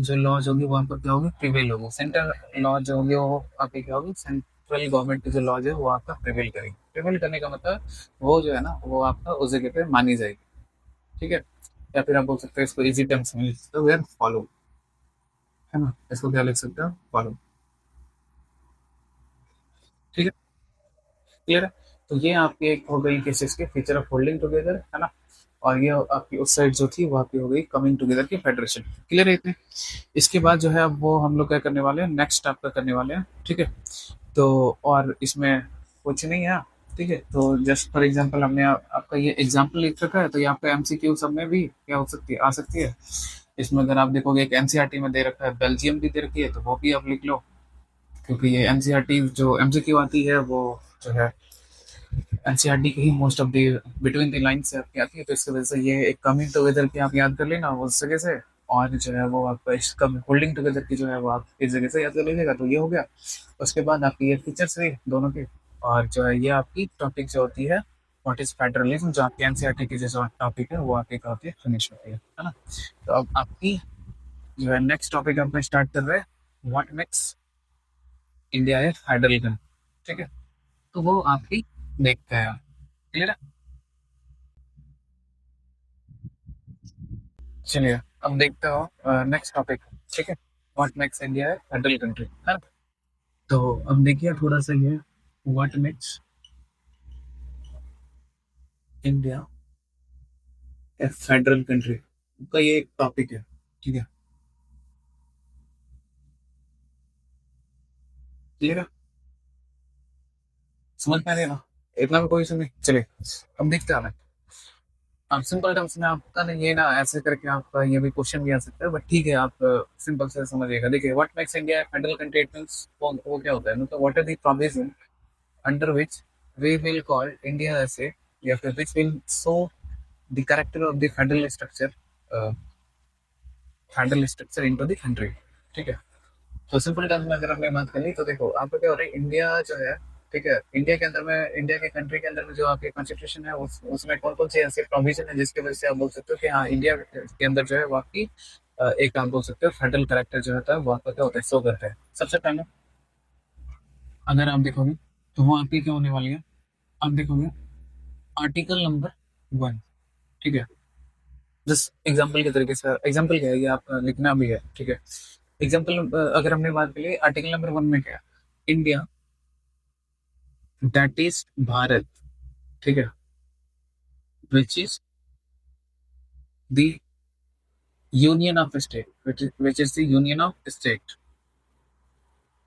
जो लॉज होगी वहां पर क्या होगी, प्रिवेल होगी, सेंटर लॉ जो होगी वो आपकी क्या होगी, सेंट्रल गवर्नमेंट की जो लॉज है वो आपका प्रिवेल करेगी। प्रिवेल करने का मतलब वो जो है ना वो आपका उस जगह पे मानी जाएगी, ठीक है। या फिर आप बोल सकते हैं इसको इजी टर्म्स में लिख सकते हो, वेयर फॉलो, है ना, इसको क्या लिख सकते हो, फॉलो, ठीक है, क्लियर है। तो ये आपकी एक हो गई केसेस के फीचर ऑफ होल्डिंग टुगेदर, है ना। और ये आपकी उस साइड जो थी वो आपकी हो गई कमिंग टुगेदर की फेडरेशन, क्लियर है इतने। इसके बाद जो है अब वो हम लोग क्या करने वाले हैं, नेक्स्ट आपका करने वाले हैं, ठीक है। तो और इसमें कुछ नहीं है, ठीक है। तो जस्ट फॉर एग्जांपल हमने आपका ये एग्जांपल लिख रखा है, तो यहाँ पे एमसीक्यू सब में भी क्या हो सकती है, आ सकती है। इसमें अगर आप देखोगे एक एनसीईआरटी में दे रखा है, बेल्जियम भी दे रखी है, तो वो भी आप लिख लो, क्योंकि ये एनसीईआरटी जो एमसीक्यू आती है वो जो है एनसीईआरटी की ही most of the between the line से आपकी आती है, तो इसकी वजह से ये एक कमिंग टुगेदर की आप याद कर लेना उस जगह से। और जो है वो आपका इस कम होल्डिंग टुगेदर की जो है वो आप इस जगह से याद कर लीजिएगा, तो ये हो गया। उसके बाद आपकी ये फीचर्स रही दोनों के, और जो है ये आपकी टॉपिक जो होती है व्हाट इज फेडरलिज्म, जो आपकी एनसीईआरटी की जो टॉपिक है वो आपकी क्या होती है, फिनिश होती है ना। तो अब आपकी जो है नेक्स्ट टॉपिक आप स्टार्ट कर रहे हैं, what makes India A federal country, ठीक है। तो वो आपकी देखते हैं, क्लियर है। चलिए अब देखते हो नेक्स्ट टॉपिक, ठीक है, what makes India A federal country, है ना। तो अब देखिए थोड़ा सा ये what makes India A federal country का ये एक टॉपिक है, ठीक है, क्लियर है, समझ में आ रही है ना, इतना भी कोई इशू नहीं। चलिए अब देखते हैं, आप सिंपल टर्म्स में आपका ना ये ना ऐसे करके आपका ये भी क्वेश्चन भी आ सकता है, बट ठीक है आप सिंपल से समझिएगा। देखिए what makes India federal country, it means वो क्या होता है, मतलब what are the provision under which we will call India ऐसे, या फिर which will show the character of the federal structure into the country, ठीक है। तो सिंपल टर्म्स में अगर हमने बात करी तो देखो आपका क्या हो रहा है, इंडिया जो है, ठीक है, इंडिया के अंदर में, इंडिया के कंट्री के अंदर में जो आपकी कॉन्स्टिट्यूशन है उसमें कौन कौन से ऐसे प्रोविजन है जिसकी वजह से आप बोल सकते हो कि हाँ इंडिया के अंदर जो है वो आपकी एक आप बोल सकते हो फेडरल करेक्टर जो होता है वो आपका क्या होता है, शो करता है। सबसे पहले अगर आप देखोगे तो वो आपकी क्या होने वाली है, आप देखोगे आर्टिकल नंबर 1, ठीक है। जस्ट एग्जाम्पल के तरीके से, एग्जाम्पल क्या है ये आप लिखना भी है, ठीक है। एग्जाम्पल अगर हमने बात करी आर्टिकल नंबर 1 में क्या, इंडिया दैट इज भारत, ठीक है, which is the union of state, which is the union of state,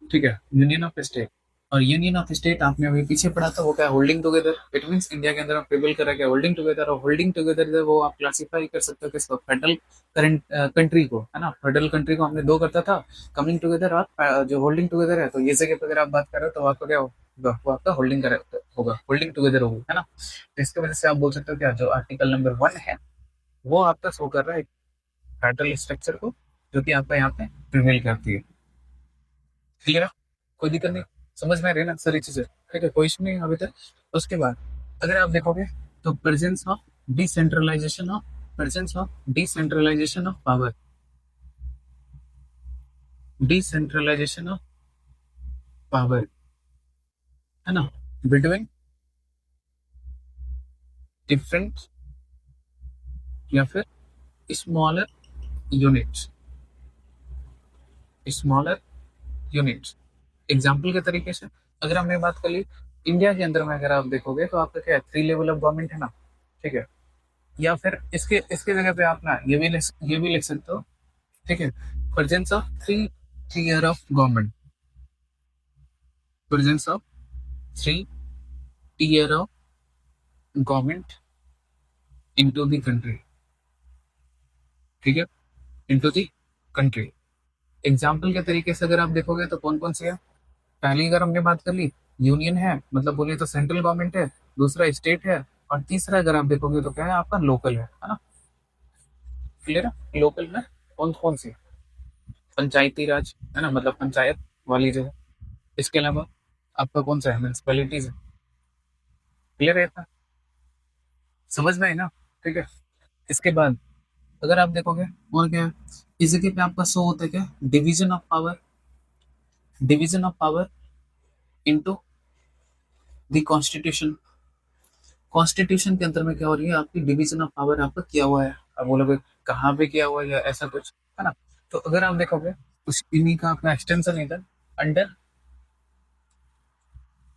ठीक है, यूनियन ऑफ स्टेट। और यूनियन ऑफ स्टेट आपने अभी पीछे पढ़ा था वो क्या, holding together, it means India के अंदर आप प्रिवेल करा क्या, होल्डिंग टुगेदर। और होल्डिंग टुगेदर जो वो आप क्लासिफाई कर सकते हो किसको, फेडरल करंट कंट्री को, है ना। फेडरल कंट्री को हमने दो करता था, कमिंग टुगेदर और जो होल्डिंग टुगेदर है। तो ये जगह पे अगर आप बात कर रहे हो तो आपका क्या होगा, वो आपका होल्डिंग होगा, होल्डिंग टुगेदर होगी, है ना। तो इसकी वजह से आप बोल सकते हो क्या, जो आर्टिकल नंबर 1 है वो आपका शो कर रहा है फेडरल स्ट्रक्चर को, जो कि आपका यहाँ पे प्रिवेल करती है, क्लियर है, कोई दिक्कत नहीं, समझ में आ रही है ना सारी चीजें, ठीक है, कोई इशू नहीं अभी तक। उसके बाद अगर आप देखोगे तो presence of decentralization of, presence of decentralization of power, decentralization of power, है ना, बिटवीन डिफरेंट या फिर smaller units, smaller units. Example के तरीके से अगर हमने बात कर ली, इंडिया के अंदर में अगर आप देखोगे तो आपका क्या है, 3 लेवल ऑफ गवर्नमेंट है ना, ठीक है। या फिर इसके इसके जगह पे आप ना ये भी लिख सकते हो, ठीक है, presence of 3 tier of government, presence of 3 tier of government into the country, ठीक है, इनटू द कंट्री। एग्जाम्पल के तरीके से अगर आप देखोगे तो कौन कौन सी है, पहली अगर हमने बात कर ली यूनियन है, मतलब बोले तो सेंट्रल गवर्नमेंट है, दूसरा स्टेट है, और तीसरा अगर आप देखोगे तो क्या है, आपका लोकल है ना। क्लियर है, लोकल में कौन कौन सी, पंचायती राज है ना, मतलब पंचायत वाली जो है। इसके अलावा आपका कौन सा है, म्यूनसिपैलिटीज है। क्लियर है इतना, समझ में है ना। ठीक है। इसके बाद अगर आप देखोगे और क्या है, इस जगह पे आपका शो होता है क्या, division of power, division of power into the constitution. Constitution के अंदर में क्या हो रही है, आपकी डिवीजन ऑफ पावर आपका किया हुआ है। अब बोलोगे कहाँ पे किया हुआ है या ऐसा कुछ, है ना। तो अगर आप देखोगे उस इन्हीं का अपना एक्सटेंशन इधर under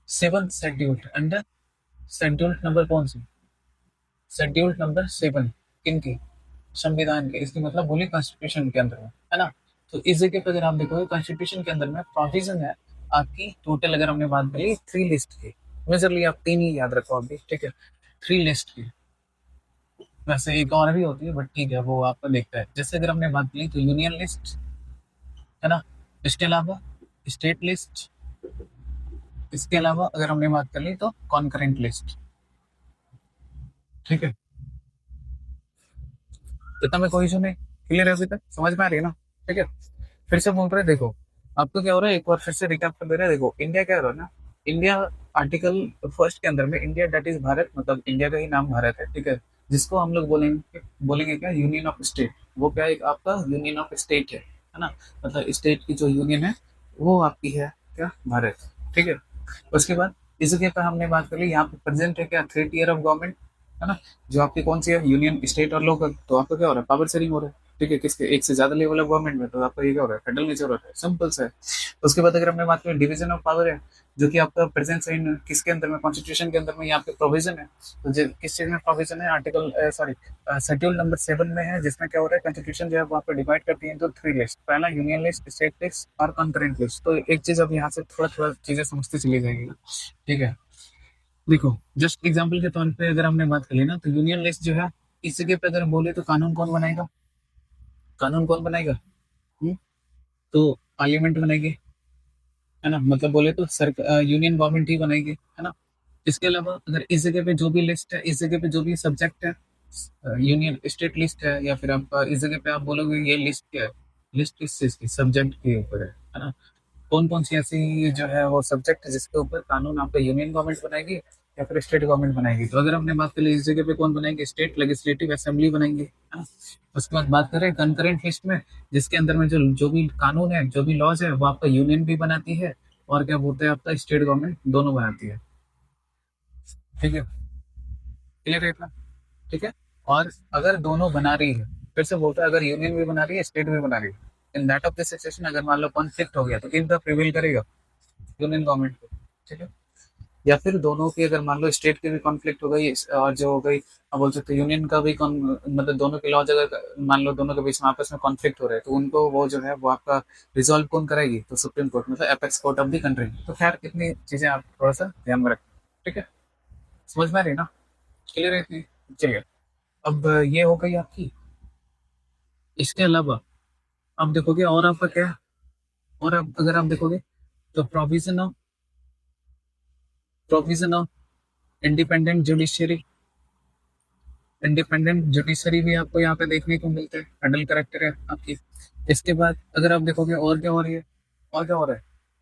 seven schedule, under schedule number कौन सी, शेड्यूल नंबर 7 किनकी, संविधान के, इसकी मतलब बोली कॉन्स्टिट्यूशन के अंदर में, है ना। तो इस जगह पे अगर आप देखोगे कॉन्स्टिट्यूशन के अंदर में प्रोविजन है आपकी टोटल, अगर हमने बात करी 3 लिस्ट की, मेजरली आप 3 ही याद रखो अभी, ठीक है, 3 लिस्ट की। वैसे एक और भी होती है बट ठीक है, वो आपको देखता है। जैसे अगर हमने बात की तो यूनियन लिस्ट, है ना। इसके अलावा स्टेट लिस्ट, इसके अलावा अगर हमने बात कर ली तो कॉन्करेंट लिस्ट। ठीक है, इतना में कोई इशू नहीं, क्लियर है अभी तक, समझ में आ रही है ना। ठीक है, फिर से बोल रहे हैं, देखो आपको क्या हो रहा है, एक बार फिर से रिकैप कर दे रहे हैं। देखो इंडिया क्या हो रहा है ना, इंडिया आर्टिकल फर्स्ट के अंदर में इंडिया डेट इज भारत, मतलब इंडिया का ही नाम भारत है, ठीक है। जिसको हम लोग बोलेंगे बोलेंगे क्या, यूनियन ऑफ स्टेट। वो क्या है, एक आपका यूनियन ऑफ स्टेट है ना। मतलब स्टेट की जो यूनियन है वो आपकी है क्या, भारत। ठीक है। उसके बाद इस जगह पर हमने बात कर ली, यहाँ पे प्रेजेंट है क्या, 3 टियर ऑफ गवर्नमेंट, है ना। जो आपकी कौन सी है, यूनियन, स्टेट और लोकल। तो आपका क्या हो रहा है, पावर शेयरिंग हो रहा है। ठीक है, किसके, एक से ज्यादा लेवल ऑफ गवर्नमेंट में, तो आपका ये क्या हो रहा है, फेडरल नेचर हो रहा है, सिंपल सा है। उसके बाद अगर हमने बात करें डिवीजन ऑफ पावर है, जो कि आपका प्रेजेंस है किसके अंदर में, कॉन्स्टिट्यूशन के अंदर में, यहाँ पे प्रोविजन है। तो किस चीज में प्रोविजन है, आर्टिकल सॉरी शेड्यूल नंबर 7 में है, जिसमें क्या हो रहा है, कॉन्स्टिट्यूशन जो है वहाँ पे डिवाइड करती है तो 3 लिस्ट, पहला यूनियन लिस्ट, स्टेट लिस्ट और कॉन्करेंट लिस्ट। तो एक चीज अब यहाँ से थोड़ा थोड़ा चीजें समझती चली जाएगी। ठीक है, देखो जस्ट एग्जांपल के तौर पे अगर हमने बात कर ली ना, तो यूनियन लिस्ट जो है, इस जगह पे अगर बोले तो कानून कौन बनाएगा, कानून कौन बनाएगा। हम्म? तो पार्लियामेंट बनाएगी, है ना। मतलब बोले तो सरकार, यूनियन गवर्नमेंट ही बनाएगी, है ना। इसके अलावा अगर इस जगह पे जो भी लिस्ट है, इस जगह पे जो भी सब्जेक्ट है, यूनियन स्टेट लिस्ट है, या फिर आपका इस जगह पे आप बोलोगे ये लिस्ट क्या है, लिस्ट किस चीज की, सब्जेक्ट के ऊपर है ना। कौन कौन सी ऐसी जो है वो सब्जेक्ट है जिसके ऊपर कानून आपका यूनियन गवर्नमेंट बनाएगी या फिर स्टेट गवर्नमेंट बनाएगी। तो अगर हमने बात करी इस जगह पे कौन बनाएंगे, स्टेट लेजिस्लेटिव असेंबली बनाएंगे, है ना। उसके बाद बात करें कंकरेंट लिस्ट में, जिसके अंदर में जो जो भी कानून है, जो भी लॉज है, वो आपका यूनियन भी बनाती है और क्या बोलते हैं, आपका स्टेट गवर्नमेंट दोनों बनाती है। ठीक है, क्लियर है इतना। ठीक है। और अगर दोनों बना रही है, फिर से बोलता है, अगर यूनियन भी बना रही है, स्टेट भी बना रही है, in that of the situation अगर मान लो कॉन्फ्लिक्ट हो गया तो किसका प्रिवेल करेगा, यूनियन गवर्नमेंट को। ठीक है। या फिर दोनों की अगर मान लो स्टेट की भी कॉन्फ्लिक्ट हो गई और जो हो गई, अब बोल सकते यूनियन का भी मतलब दोनों के लॉज अगर मान लो दोनों के बीच में आपस में कॉन्फ्लिक्ट हो रहे हैं, तो उनको वो जो है वो आपका रिजॉल्व कौन कराएगी, तो सुप्रीम कोर्ट, मतलब apex court of the country. तो खैर इतनी चीजें आप थोड़ा सा ध्यान में रखें। ठीक है, समझ में आ रही है ना, क्लियर है इतनी। चलिए, अब ये हो गई आपकी। इसके अलावा आप देखोगे और आपका क्या है? और अब अगर आप देखोगे तो provision of independent judiciary, independent judiciary भी आपको यहाँ पे देखने को मिलते हैं, फेडरल करेक्टर है आपकी। इसके बाद अगर आप देखोगे और क्या हो रही है, और क्या हो रहा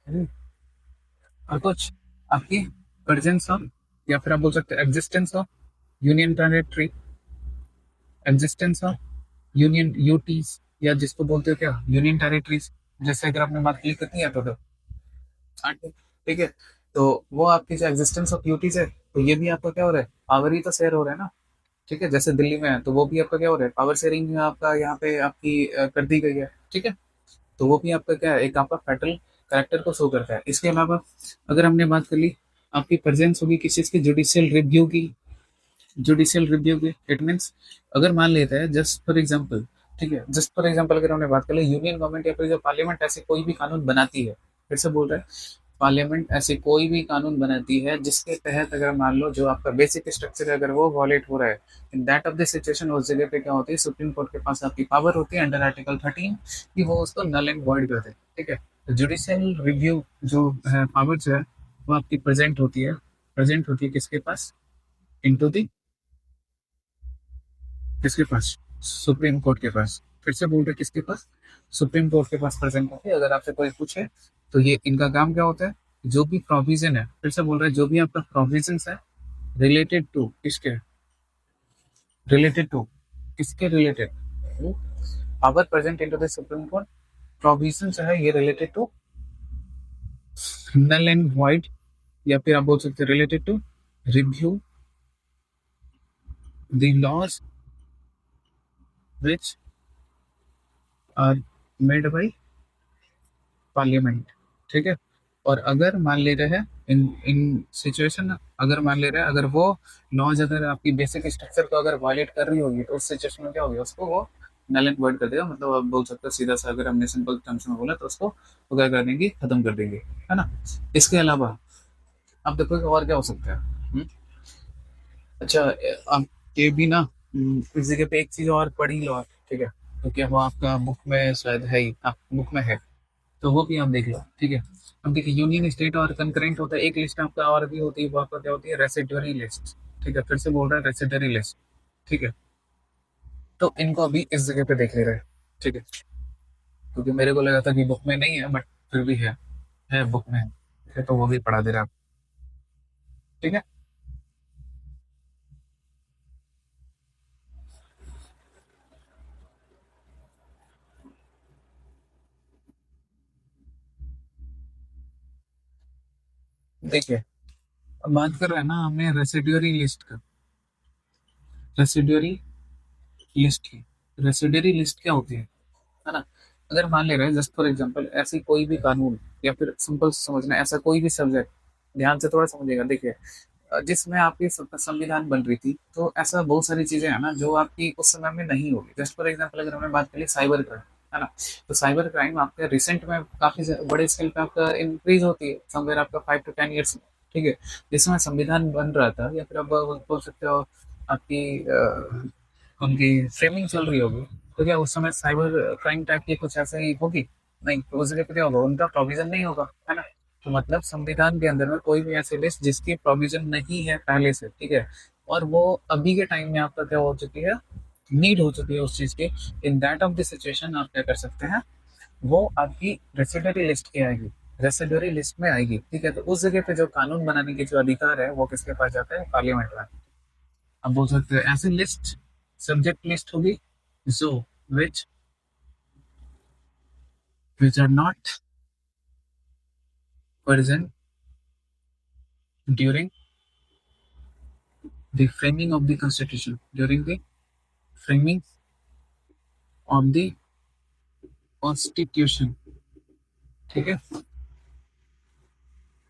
है, और कुछ आपकी प्रेजेंस ऑफ, या फिर आप बोल सकते हैं existence of union territory, existence of union UTs, या जिसको बोलते हो क्या, यूनियन टेरिटरीज। जैसे अगर आपने बात की कितनी है टोटल, 8। ठीक है। तो वो आपकी जो एग्जिस्टेंस ऑफ यूटीज है, तो ये भी आपका क्या हो रहा है, पावर ही तो शेयर हो रहा है ना। ठीक है, जैसे दिल्ली में है तो वो भी आपका क्या हो रहा है, पावर शेयरिंग आपका यहाँ पे आपकी कर दी गई है। ठीक है, तो वो भी आपका क्या है, एक आपका फेडरल करेक्टर को शो करता है। इसके अलावा अगर हमने बात कर ली, आपकी प्रेजेंस होगी किस चीज की, जुडिशियल रिव्यू की, जुडिशियल रिव्यू की। इट मीन्स अगर मान लेते हैं जस्ट फॉर एग्जाम्पल, ठीक है, जस्ट फॉर एग्जाम्पल अगर हमने बात कर ली, यूनियन गवर्नमेंट या फिर जो पार्लियामेंट ऐसे कोई भी कानून बनाती है, फिर से बोल रहे हैं, पार्लियामेंट ऐसे कोई भी कानून बनाती है जिसके तहत अगर मान लो जो आपका बेसिक स्ट्रक्चर है अगर वो वॉलेट हो रहा है, in that of the situation उस जगह पे क्या होती है, सुप्रीम कोर्ट के पास आपकी पावर होती है अंडर आर्टिकल 13 कि वो उसको नल एंड वॉइड कर दे। ठीक है, तो जुडिशियल रिव्यू जो है पावर जो है वो आपकी प्रेजेंट होती है किसके पास, इनटू दी किसके पास? सुप्रीम कोर्ट के पास। फिर से बोल रहे किसके पास? सुप्रीम कोर्ट के पास प्रेजेंट होती है। अगर आपसे कोई पूछे तो ये इनका काम क्या होता है? जो भी प्रोविजन है, फिर से बोल रहे हैं, जो भी आपका प्रोविजन है रिलेटेड टू किसके, रिलेटेड टू किसके related, power present into the supreme court, provision है ये related to null and void, या फिर आप बोल सकते हैं related to review the laws which are made by parliament. ठीक है। और अगर मान ले रहे हैं इन इन सिचुएशन, अगर मान ले रहे हैं अगर वो लॉज अगर आपकी बेसिक स्ट्रक्चर को अगर वायलेट कर रही होगी तो उस सिचुएशन में क्या होगी, उसको वो नल एंड वॉइड कर देगा। मतलब आप बोल सकते हो सीधा सा, अगर हमने सिंपल टर्म्स में बोला तो उसको वो क्या कर देंगे, खत्म कर देंगे, है ना। इसके अलावा आप देखो कि और क्या हो सकता है। अच्छा, आप ये भी ना, इस जगह पे एक चीज और पढ़ ही लो आप। ठीक है। तो क्या वो आपका बुक में शायद है ही, आप बुक में है तो वो भी आप देख लो। ठीक है। अब देखिए यूनियन स्टेट और कंकरेंट होता है, एक लिस्ट आपका और भी होती है, वो आपका क्या होती है, रेसिडुअरी लिस्ट। ठीक है। फिर से बोल रहा है रेसिडुअरी लिस्ट। ठीक है। तो इनको अभी इस जगह पे देख ले रहे हैं। ठीक है। क्योंकि मेरे को लगा था कि बुक में नहीं है, बट फिर भी है बुक में है। ठीक है, तो वो भी पढ़ा दे रहा है। ठीक है। देखिए, अब बात कर रहे हैं ना हमने रेसिडुअरी लिस्ट का, रेसिडुअरी लिस्ट की। रेसिडुअरी लिस्ट क्या होती है ना। अगर मान ले रहे हैं जस्ट फॉर एग्जांपल ऐसी कोई भी कानून, या फिर सिंपल समझना ऐसा कोई भी सब्जेक्ट, ध्यान से थोड़ा समझिएगा। देखिए, जिसमें आपकी संविधान बन रही थी तो ऐसा बहुत सारी चीजें हैं ना जो आपकी उस समय में नहीं होगी। जस्ट फॉर एग्जांपल अगर हमने बात करी साइबर क्राइम, है ना। तो साइबर क्राइम आपके रिसेंट में काफी बड़े स्केल पे आपका इंक्रीज होती है, समवेयर आपका 5 to 10 years में। ठीक है। जिसमें संविधान बन रहा था, या फिर आप बोल सकते हो आपकी उनकी फ्रेमिंग चल रही होगी, तो क्या उस समय साइबर क्राइम टाइप की कुछ ऐसे ही होगी? नहीं, तो उस जगह पे क्या होगा, उनका प्रोविजन नहीं होगा, है ना। तो मतलब संविधान के अंदर में कोई भी ऐसी लिस्ट जिसकी प्रोविजन नहीं है पहले से, ठीक है, और वो अभी के टाइम में आपका क्या हो चुकी है, नीड हो चुकी है उस चीज की, in that of the situation आप क्या कर सकते हैं, वो आपकी रेसिडरी लिस्ट की आएगी, रेसिडरी लिस्ट में आएगी। ठीक है। तो उस जगह पे जो कानून बनाने के जो अधिकार है वो किसके पास जाता है, पार्लियामेंट में। अब बोल सकते हैं ऐसी लिस्ट सब्जेक्ट लिस्ट होगी जो which which are not present during the framing of the constitution, during the framing of the constitution। ठीक है।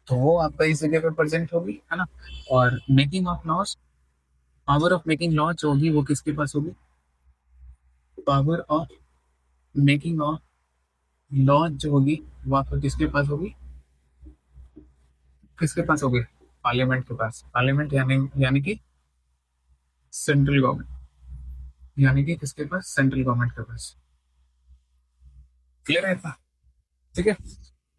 तो वो आपका इस जगह पे प्रेजेंट होगी, है ना। और making of laws, power of making law जो होगी वो किसके पास होगी, power of making of law जो होगी वो आपका किसके पास होगी, किसके पास होगी, पार्लियामेंट के पास। पार्लियामेंट यानी कि सेंट्रल गवर्नमेंट, यानी कि किसके पास, सेंट्रल गवर्नमेंट के पास। क्लियर है इतना? ठीक है।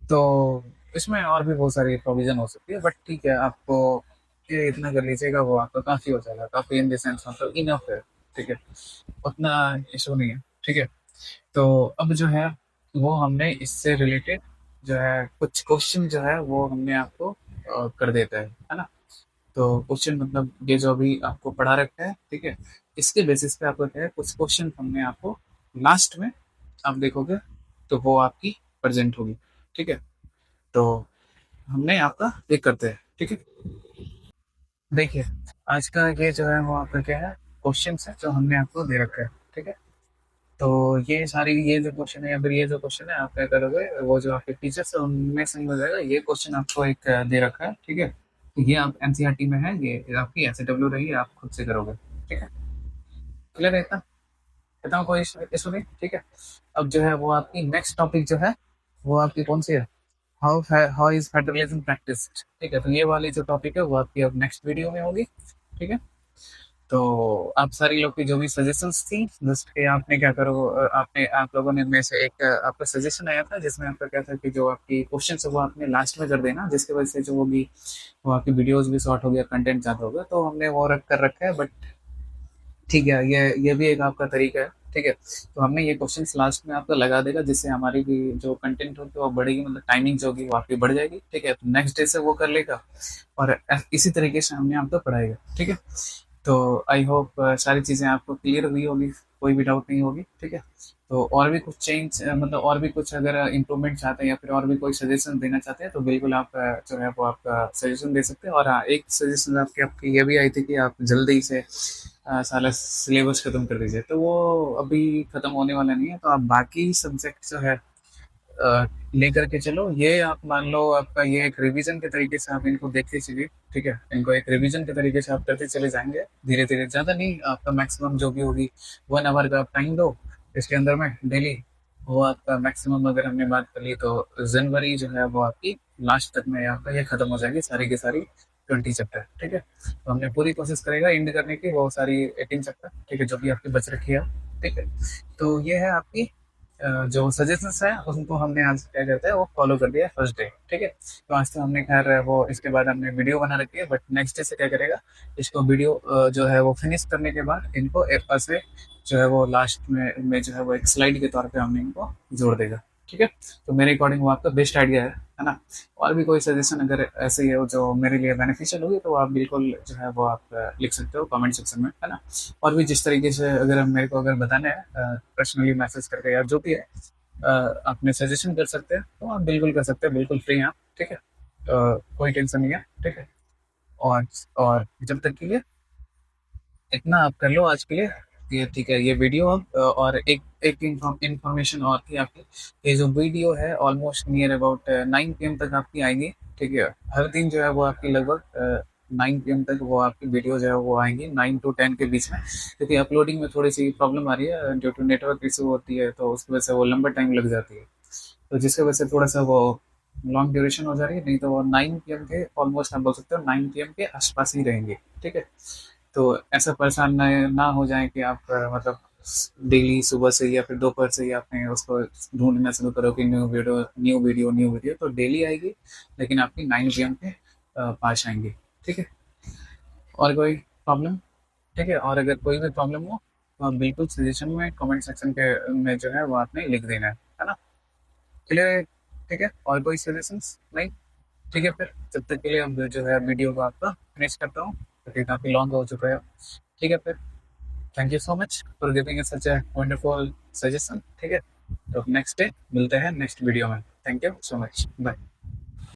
तो इसमें और भी बहुत सारी प्रोविजन हो सकती है, बट ठीक है, आपको ये इतना कर लीजिएगा, वो आपका काफी हो जाएगा, काफी इन द सेंस मतलब इनफ है। ठीक है। उतना इशू नहीं है। ठीक है। तो अब जो है वो हमने इससे रिलेटेड जो है कुछ क्वेश्चन जो है वो हमने आपको कर देता है ना। तो क्वेश्चन मतलब ये जो अभी आपको पढ़ा रखा है, ठीक है, इसके बेसिस पे आपको क्या है, कुछ क्वेश्चन हमने आपको लास्ट में आप देखोगे तो वो आपकी प्रेजेंट होगी। ठीक है। तो हमने आपका एक करते हैं। ठीक है। देखिए, आज का ये जो है वो आपका क्या है, क्वेश्चन है जो हमने आपको दे रखा है। ठीक है। तो ये सारी ये जो क्वेश्चन है या फिर ये जो क्वेश्चन है आप क्या करोगे, वो जो आपके टीचर्स है उनमें सही हो जाएगा। ये क्वेश्चन आपको एक दे रखा है। ठीक है। तो ये आप एनसीईआरटी में है, ये आपकी एसएडब्ल्यू रही, आप खुद से करोगे। ठीक है। क्लियर है इतना? इतना कोई इशू नहीं। ठीक है। अब जो है वो आपकी नेक्स्ट टॉपिक जो है वो आपकी कौन सी है, हाउ इज फेडरलिज्म प्रैक्टिस्ड। ठीक है। तो ये वाली जो टॉपिक है वो आपकी अब नेक्स्ट वीडियो में होगी। ठीक है। तो आप सारी लोग की जो भी सजेशंस थी, जस्ट के आपने क्या करो, आपने आप लोगों ने में से एक आपका सजेशन आया था जिसमें आपका क्या था कि जो आपकी क्वेश्चन है वो आपने लास्ट में कर देना, जिसकी वजह से जो वो भी वो आपकी वीडियोस भी शॉर्ट हो गया, कंटेंट ज़्यादा हो गया, तो हमने वो रख कर रखा है। बट ठीक है, ये भी एक आपका तरीका है, ठीक है। तो हमने ये क्वेश्चंस लास्ट में आपका लगा देगा, जिससे हमारी भी जो कंटेंट होगी वो बढ़ेगी, मतलब टाइमिंग जो होगी वो आपकी बढ़ जाएगी, ठीक है। तो नेक्स्ट डे से वो कर लेगा और इसी तरीके से हमने आपको पढ़ाएगा, ठीक है। तो आई होप सारी चीज़ें आपको क्लियर हुई होगी, कोई भी डाउट नहीं होगी, ठीक है। तो और भी कुछ चेंज मतलब और भी कुछ अगर इम्प्रूवमेंट चाहते हैं या फिर और भी कोई सजेशन देना चाहते हैं तो बिल्कुल आप जो है वो आपका सजेशन दे सकते हैं। और हाँ, एक सजेशन आपकी आपकी ये भी आई थी कि आप जल्दी से सारा सिलेबस खत्म कर दीजिए, तो वो अभी खत्म होने वाला नहीं है। तो आप बाकी सब्जेक्ट जो है लेकर के चलो, ये आप मान लो आपका ये एक रिवीजन के तरीके से आप इनको देखते चलिए, ठीक है। इनको एक रिवीजन के तरीके से आप करते चले जाएंगे धीरे धीरे, ज़्यादा नहीं, आपका मैक्सिमम जो भी होगी 1 आवर का आप टाइम दो इसके अंदर में डेली। वो आपका मैक्सिमम अगर हमने बात कर ली तो जनवरी जो है वो आपकी लास्ट तक में आपका ये खत्म हो जाएगी सारी की सारी 20 चैप्टर, ठीक है। तो हमने पूरी कोशिश करेगा एंड करने की वो सारी 18 चैप्टर, ठीक है, जो भी आपकी बच रखी है, ठीक है। तो ये है आपकी जो सजेशंस है उनको हमने आज क्या करते हैं वो फॉलो कर दिया फर्स्ट डे, ठीक है। तो आज तो हमने खैर वो इसके बाद हमने वीडियो बना रखी है, बट नेक्स्ट डे से क्या करेगा, इसको वीडियो जो है वो फिनिश करने के बाद इनको एक बार से जो है वो लास्ट में जो है वो एक स्लाइड के तौर पे हमने इनको जोड़ देगा, ठीक है। तो मेरे अकॉर्डिंग वो आपका बेस्ट आइडिया है ना। और भी कोई सजेशन अगर ऐसे ही है जो मेरे लिए बेनिफिशियल होगी तो आप बिल्कुल जो है वो आप लिख सकते हो कमेंट सेक्शन में, है ना। और भी जिस तरीके से अगर मेरे को अगर बताना है पर्सनली मैसेज करके या जो भी है अपने सजेशन कर सकते हैं, तो आप बिल्कुल कर सकते हैं, बिल्कुल फ्री हैं आप, ठीक है। कोई टेंशन नहीं है, ठीक है। और और जब तक के लिए इतना आप कर लो आज के लिए, ये ठीक है। ये वीडियो अब और एक एक इंफॉर्मेशन और थी आपकी, ये जो वीडियो है ऑलमोस्ट नियर अबाउट 9 PM तक आपकी आएंगी, ठीक है। हर दिन जो है वो आपकी लगभग 9 PM तक वो आपकी वीडियो जो है वो आएंगी 9 to 10 के बीच में, क्योंकि अपलोडिंग में थोड़ी सी प्रॉब्लम आ रही है ड्यू टू नेटवर्क इशू होती है, तो उसकी वजह से वो लंबा टाइम लग जाती है, तो जिसकी वजह से थोड़ा सा वो लॉन्ग ड्यूरेशन हो जा रही है। नहीं तो वो 9 PM के ऑलमोस्ट आप बोल सकते हो 9 PM के आसपास ही रहेंगे, ठीक है। तो ऐसा परेशान ना हो जाए कि आप मतलब डेली सुबह से या फिर दोपहर से ही आपने उसको ढूंढना शुरू करो कि न्यू वीडियो तो डेली आएगी, लेकिन आपकी 9 PM के पास आएंगी, ठीक है। और कोई प्रॉब्लम, ठीक है। और अगर कोई भी प्रॉब्लम हो तो आप बिल्कुल सजेशन में कमेंट सेक्शन के में जो है वो आपने लिख देना है ना। क्लियर है, ठीक है। और कोई सजेशंस नहीं, ठीक है। फिर जब तक के लिए हम जो है वीडियो को आपका फिनिश करता हूँ, क्योंकि काफ़ी लॉन्ग हो चुका है, ठीक है। फिर thank you so much for giving such a wonderful suggestion, ठीक है। तो नेक्स्ट डे मिलते हैं नेक्स्ट वीडियो में। Thank you so much, bye.